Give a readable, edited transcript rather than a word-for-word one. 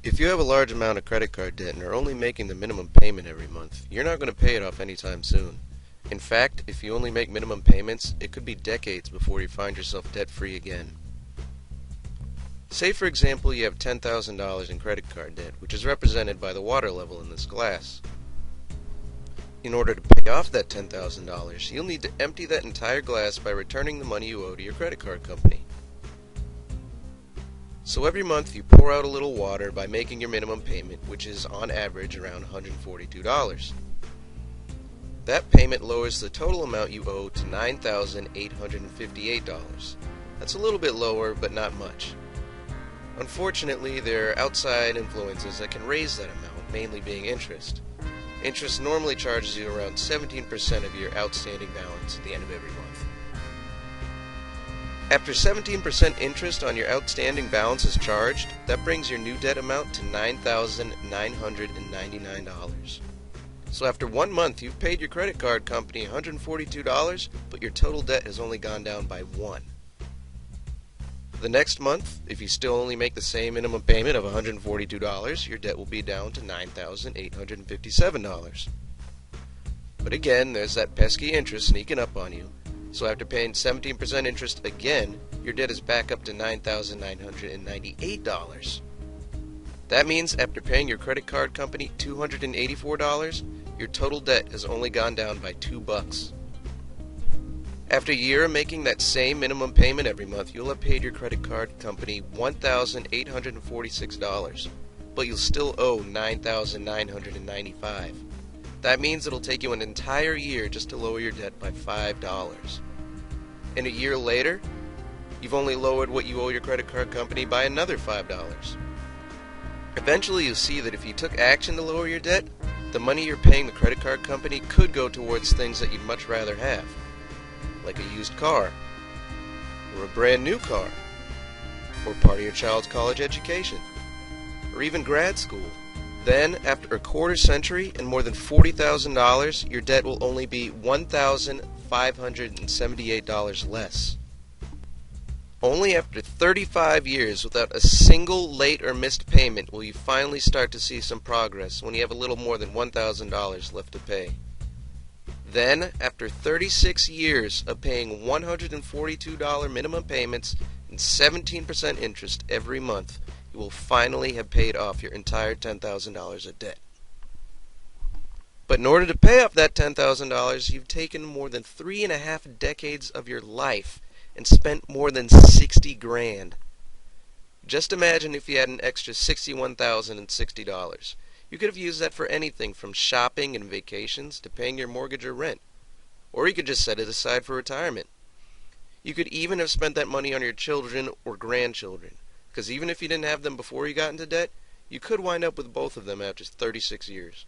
If you have a large amount of credit card debt and are only making the minimum payment every month, you're not going to pay it off anytime soon. In fact, if you only make minimum payments, it could be decades before you find yourself debt-free again. Say, for example, you have $10,000 in credit card debt, which is represented by the water level in this glass. In order to pay off that $10,000, you'll need to empty that entire glass by returning the money you owe to your credit card company. So every month you pour out a little water by making your minimum payment, which is on average around $142. That payment lowers the total amount you owe to $9,858. That's a little bit lower, but not much. Unfortunately, there are outside influences that can raise that amount, mainly being interest. Interest normally charges you around 17% of your outstanding balance at the end of every month. After 17% interest on your outstanding balance is charged, that brings your new debt amount to $9,999. So after 1 month, you've paid your credit card company $142, but your total debt has only gone down by 1. The next month, if you still only make the same minimum payment of $142, your debt will be down to $9,857. But again, there's that pesky interest sneaking up on you. So after paying 17% interest again, your debt is back up to $9,998. That means after paying your credit card company $284, your total debt has only gone down by $2. After a year of making that same minimum payment every month, you'll have paid your credit card company $1,846, but you'll still owe $9,995. That means it'll take you an entire year just to lower your debt by $5. And a year later, you've only lowered what you owe your credit card company by another $5. Eventually, you'll see that if you took action to lower your debt, the money you're paying the credit card company could go towards things that you'd much rather have, like a used car, or a brand new car, or part of your child's college education, or even grad school. Then, after a quarter century and more than $40,000, your debt will only be $1,578 less. Only after 35 years without a single late or missed payment will you finally start to see some progress when you have a little more than $1,000 left to pay. Then, after 36 years of paying $142 minimum payments and 17% interest every month, you will finally have paid off your entire $10,000 of debt. But in order to pay off that $10,000, you've taken more than 3.5 decades of your life and spent more than 60 grand. Just imagine if you had an extra $61,060. You could have used that for anything from shopping and vacations to paying your mortgage or rent. Or you could just set it aside for retirement. You could even have spent that money on your children or grandchildren, because even if you didn't have them before you got into debt, you could wind up with both of them after 36 years.